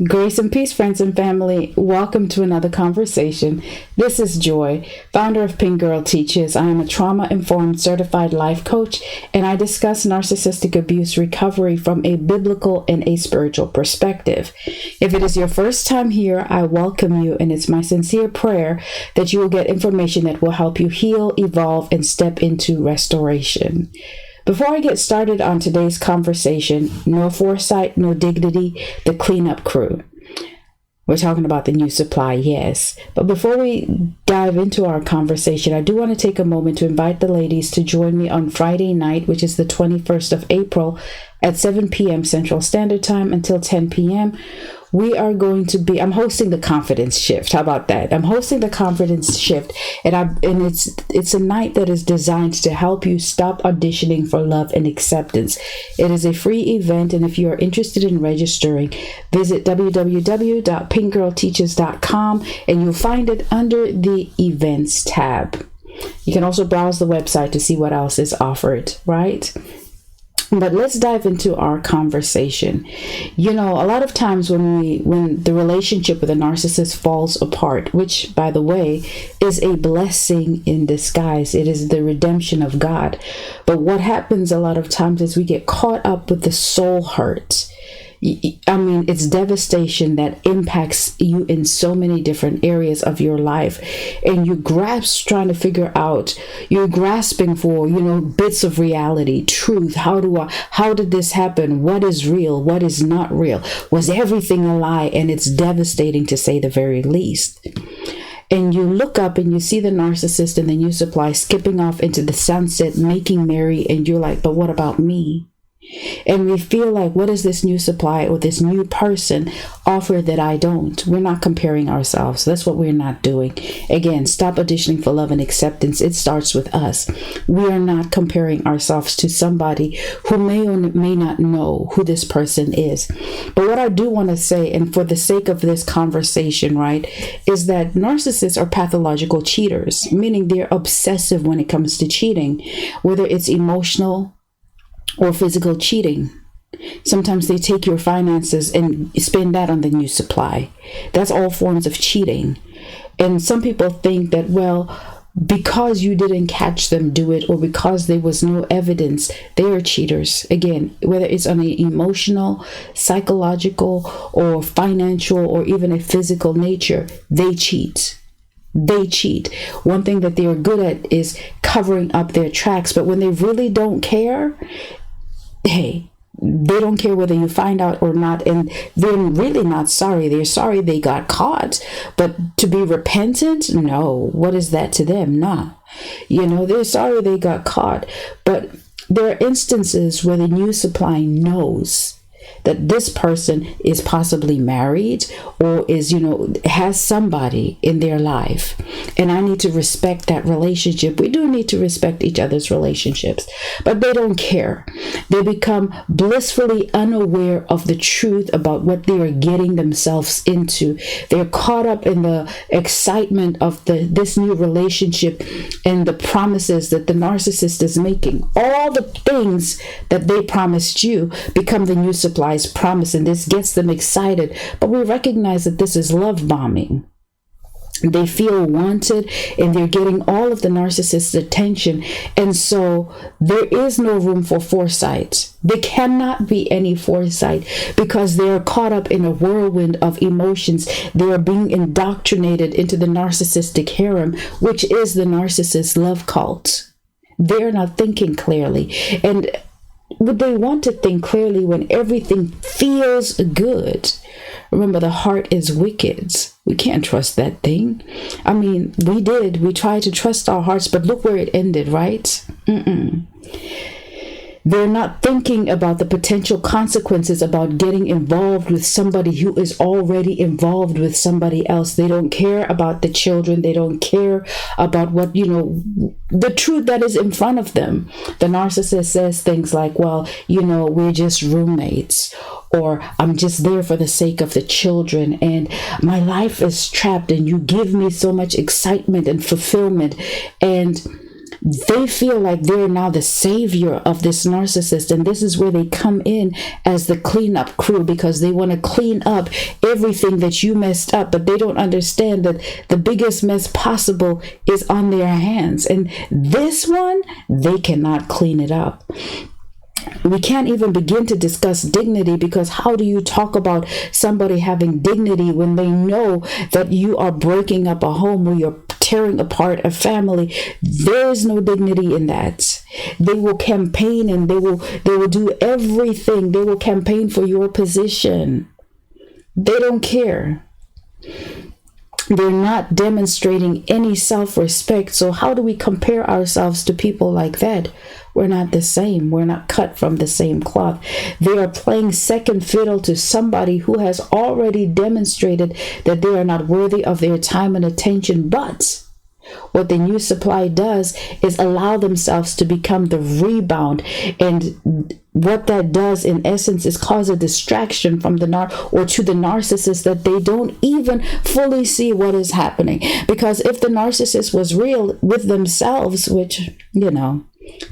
Grace and peace, friends and family. Welcome to another conversation. This is Joy, founder of Pink Girl Teaches. I am a trauma-informed certified life coach, and I discuss narcissistic abuse recovery from a biblical and a spiritual perspective. If it is your first time here, I welcome you, and it's my sincere prayer that you will get information that will help you heal, evolve, and step into restoration. Before I get started on today's conversation, no foresight, no dignity, the cleanup crew. We're talking about the new supply, yes. But before we dive into our conversation, I do want to take a moment to invite the ladies to join me on Friday night, which is the 21st of April at 7 p.m. Central Standard Time until 10 p.m. I'm hosting the Confidence Shift. How about that? I'm hosting the Confidence Shift, and it's a night that is designed to help you stop auditioning for love and acceptance. It is a free event, and if you are interested in registering, visit www.pinkgirlteaches.com, and you'll find it under the Events tab. You can also browse the website to see what else is offered, right? But let's dive into our conversation. You know, a lot of times when the relationship with a narcissist falls apart, which, by the way, is a blessing in disguise. It is the redemption of God. But what happens a lot of times is we get caught up with the soul hurt. I mean, it's devastation that impacts you in so many different areas of your life. And you're grasping for, bits of reality, truth. How did this happen? What is real? What is not real? Was everything a lie? And it's devastating, to say the very least. And you look up and you see the narcissist in the new supply skipping off into the sunset, making merry. And you're like, but what about me? And we feel like, what does this new supply or this new person offer that I don't? We're not comparing ourselves. That's what we're not doing. Again, stop auditioning for love and acceptance. It starts with us. We are not comparing ourselves to somebody who may or may not know who this person is. But what I do want to say, and for the sake of this conversation, right, is that narcissists are pathological cheaters, meaning they're obsessive when it comes to cheating, whether it's emotional or physical cheating. Sometimes they take your finances and spend that on the new supply. That's all forms of cheating. And some people think that, well, because you didn't catch them do it, or because there was no evidence, they are cheaters. Again, whether it's on an emotional, psychological, or financial, or even a physical nature, they cheat. They cheat. One thing that they are good at is covering up their tracks. But when they really don't care, hey, they don't care whether you find out or not. And they're really not sorry. They're sorry they got caught. But to be repentant? No. What is that to them? Nah. They're sorry they got caught. But there are instances where the new supply knows that this person is possibly married or has somebody in their life. And I need to respect that relationship. We do need to respect each other's relationships, but they don't care. They become blissfully unaware of the truth about what they are getting themselves into. They're caught up in the excitement of this new relationship and the promises that the narcissist is making. All the things that they promised you become the new supply promise, and this gets them excited. But we recognize that this is love bombing. They feel wanted, and they're getting all of the narcissist's attention. And so there is no room for foresight. There cannot be any foresight because they are caught up in a whirlwind of emotions. They are being indoctrinated into the narcissistic harem, which is the narcissist love cult. They're not thinking clearly. And would they want to think clearly when everything feels good? Remember, the heart is wicked. We can't trust that thing. I mean, we tried to trust our hearts, but look where it ended, right? They're not thinking about the potential consequences about getting involved with somebody who is already involved with somebody else. They don't care about the children. They don't care about what, the truth that is in front of them. The narcissist says things like, well, we're just roommates, or I'm just there for the sake of the children, and my life is trapped, and you give me so much excitement and fulfillment. And They feel like they're now the savior of this narcissist, and this is where they come in as the cleanup crew, because they want to clean up everything that you messed up, but they don't understand that the biggest mess possible is on their hands, and this one, they cannot clean it up. We can't even begin to discuss dignity, because how do you talk about somebody having dignity when they know that you are breaking up a home, or you're tearing apart a family? There is no dignity in that. They will campaign, and they will do everything. They will campaign for your position. They don't care. They're not demonstrating any self-respect. So how do we compare ourselves to people like that? We're not the same. We're not cut from the same cloth. They are playing second fiddle to somebody who has already demonstrated that they are not worthy of their time and attention. But what the new supply does is allow themselves to become the rebound. And what that does in essence is cause a distraction from the to the narcissist, that they don't even fully see what is happening. Because if the narcissist was real with themselves, which,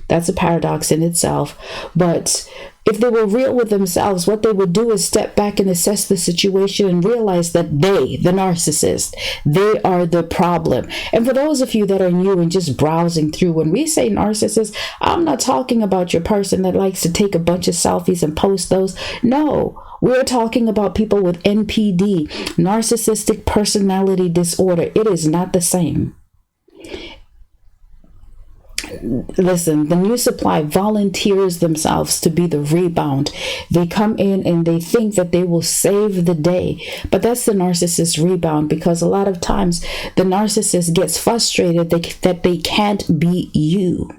that's a paradox in itself, but if they were real with themselves, what they would do is step back and assess the situation and realize that they, the narcissist, they are the problem. And for those of you that are new and just browsing through, when we say narcissist, I'm not talking about your person that likes to take a bunch of selfies and post those. No, we're talking about people with NPD, narcissistic personality disorder. It is not the same. Listen, the new supply volunteers themselves to be the rebound. They come in and they think that they will save the day, but that's the narcissist rebound, because a lot of times the narcissist gets frustrated that they can't be you.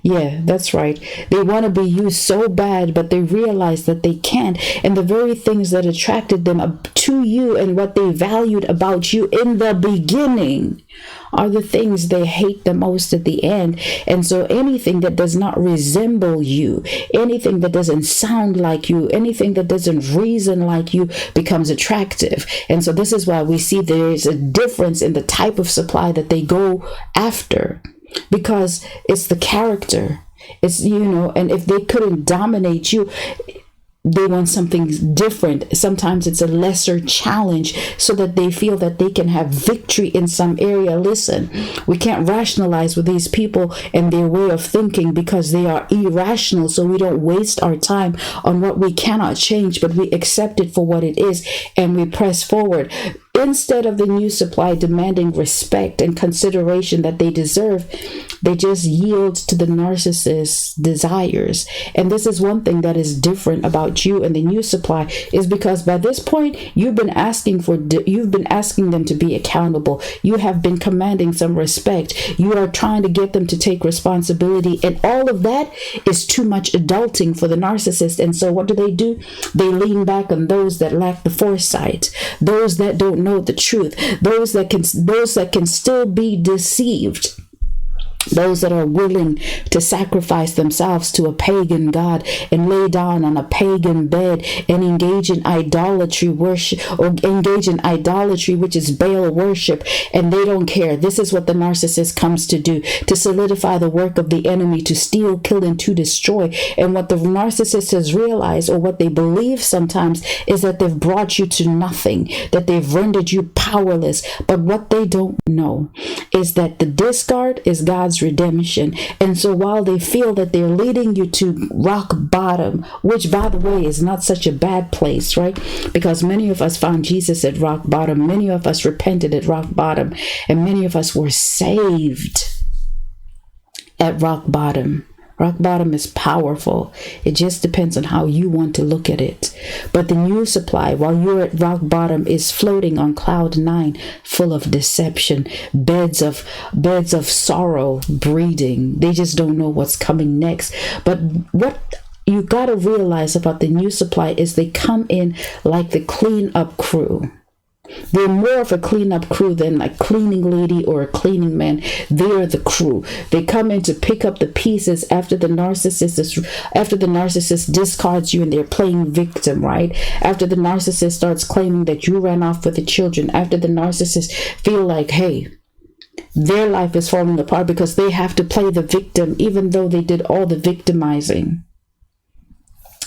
Yeah, that's right. They want to be you so bad, but they realize that they can't. And the very things that attracted them to you and what they valued about you in the beginning are the things they hate the most at the end. And so anything that does not resemble you, anything that doesn't sound like you, anything that doesn't reason like you becomes attractive. And so this is why we see there is a difference in the type of supply that they go after, because it's the character. It's, and if they couldn't dominate you, they want something different. Sometimes it's a lesser challenge so that they feel that they can have victory in some area. Listen, we can't rationalize with these people and their way of thinking, because they are irrational. So we don't waste our time on what we cannot change, but we accept it for what it is and we press forward. Instead of the new supply demanding respect and consideration that they deserve, they just yield to the narcissist's desires. And this is one thing that is different about you and the new supply, is because by this point you've been asking them to be accountable. You have been commanding some respect. You are trying to get them to take responsibility, and all of that is too much adulting for the narcissist. And so what do? They lean back on those that lack the foresight, those that don't know the truth, those that can still be deceived, those that are willing to sacrifice themselves to a pagan god and lay down on a pagan bed and engage in idolatry worship, or engage in idolatry, which is Baal worship, and they don't care. This is what the narcissist comes to do, to solidify the work of the enemy, to steal, kill, and to destroy. And what the narcissist has realized, or what they believe sometimes, is that they've brought you to nothing, that they've rendered you powerless. But what they don't know is that the discard is God's redemption. And so while they feel that they're leading you to rock bottom, which by the way is not such a bad place, right? Because many of us found Jesus at rock bottom, many of us repented at rock bottom, and many of us were saved at rock bottom. Rock bottom is powerful. It just depends on how you want to look at it. But the new supply, while you're at rock bottom, is floating on cloud 9, full of deception, beds of sorrow breeding. They just don't know what's coming next. But what you got to realize about the new supply is they come in like the cleanup crew. They're more of a cleanup crew than a cleaning lady or a cleaning man. They're the crew. They come in to pick up the pieces after the narcissist discards you and they're playing victim, right? After the narcissist starts claiming that you ran off with the children, after the narcissist feel like, hey, Their life is falling apart because they have to play the victim, even though they did all the victimizing.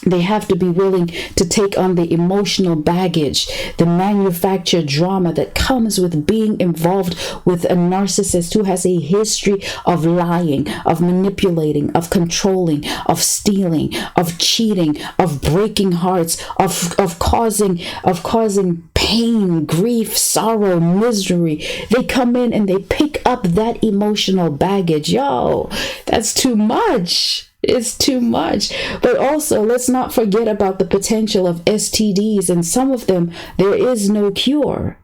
They have to be willing to take on the emotional baggage, the manufactured drama that comes with being involved with a narcissist who has a history of lying, of manipulating, of controlling, of stealing, of cheating, of breaking hearts, of causing pain, grief, sorrow, misery. They come in and they pick up that emotional baggage. Yo, that's too much. It's too much. But also, let's not forget about the potential of STDs, and some of them, there is no cure.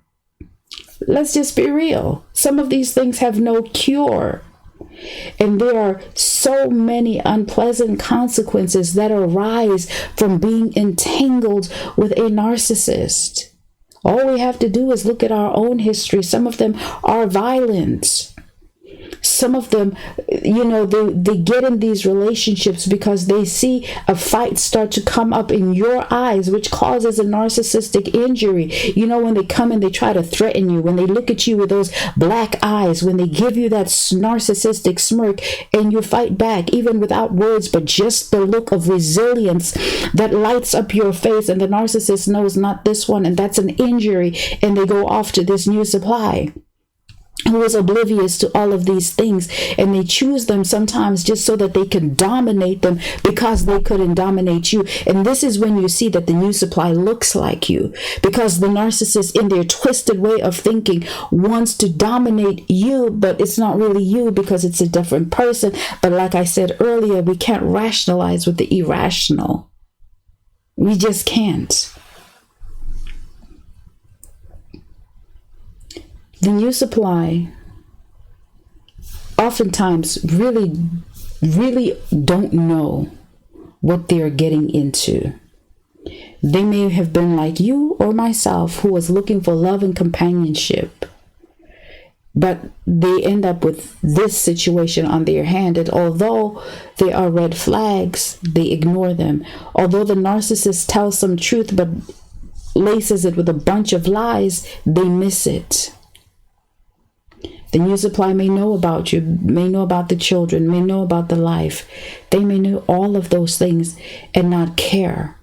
Let's just be real. Some of these things have no cure. And there are so many unpleasant consequences that arise from being entangled with a narcissist. All we have to do is look at our own history. Some of them are violent. Some of them, they get in these relationships because they see a fight start to come up in your eyes, which causes a narcissistic injury. When they come and they try to threaten you, when they look at you with those black eyes, when they give you that narcissistic smirk and you fight back, even without words, but just the look of resilience that lights up your face, and the narcissist knows not this one, and that's an injury, and they go off to this new supply who is oblivious to all of these things, and they choose them sometimes just so that they can dominate them because they couldn't dominate you. And this is when you see that the new supply looks like you, because the narcissist, in their twisted way of thinking, wants to dominate you, but it's not really you because it's a different person. But like I said earlier, we can't rationalize with the irrational. We just can't. The new supply oftentimes really don't know what they're getting into. They may have been like you or myself, who was looking for love and companionship, but they end up with this situation on their hand. And although there are red flags, they ignore them. Although the narcissist tells some truth but laces it with a bunch of lies, they miss it. The new supply may know about you, may know about the children, may know about the life. They may know all of those things and not care,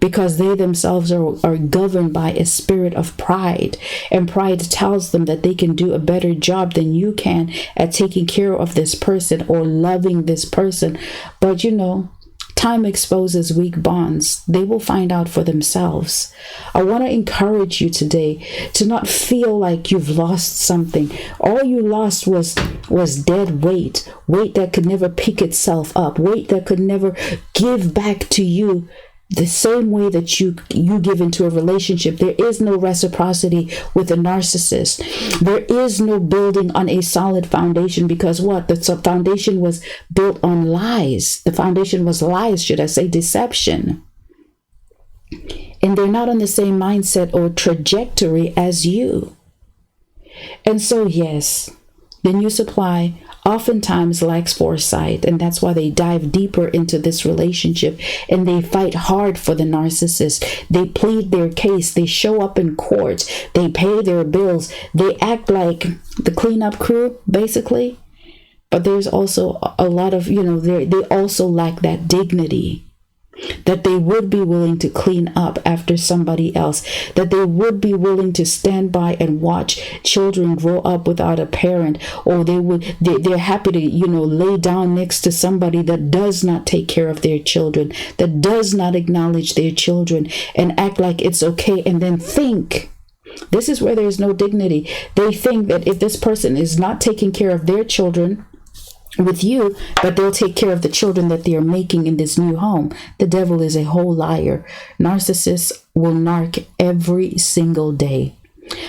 because they themselves are governed by a spirit of pride. And pride tells them that they can do a better job than you can at taking care of this person or loving this person. But time exposes weak bonds. They will find out for themselves. I want to encourage you today to not feel like you've lost something. All you lost was dead weight that could never pick itself up, weight that could never give back to you the same way that you give into a relationship. There is no reciprocity with a narcissist. There is no building on a solid foundation, because the foundation was built on lies. The foundation was lies, should I say, deception. And they're not on the same mindset or trajectory as you. And so, yes, the new supply oftentimes lacks foresight, and that's why they dive deeper into this relationship and they fight hard for the narcissist. They plead their case, they show up in court, they pay their bills, they act like the cleanup crew, basically. But there's also a lot of, they also lack that dignity, that they would be willing to clean up after somebody else, that they would be willing to stand by and watch children grow up without a parent, or they're happy to lay down next to somebody that does not take care of their children, that does not acknowledge their children, and act like it's okay, and then think. This is where there's no dignity. They think that if this person is not taking care of their children with you, but they'll take care of the children that they are making in this new home. The devil is a whole liar. Narcissists will narc every single day.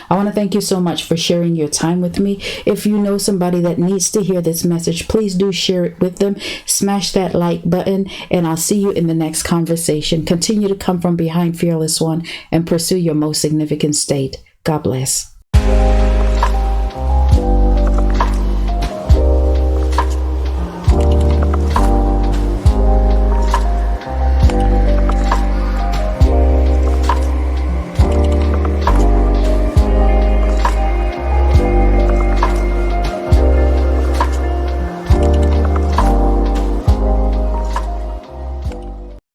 I want to thank you so much for sharing your time with me. If you know somebody that needs to hear this message, please do share it with them. Smash that like button, and I'll see you in the next conversation. Continue to come from behind, fearless one, and pursue your most significant state. God bless.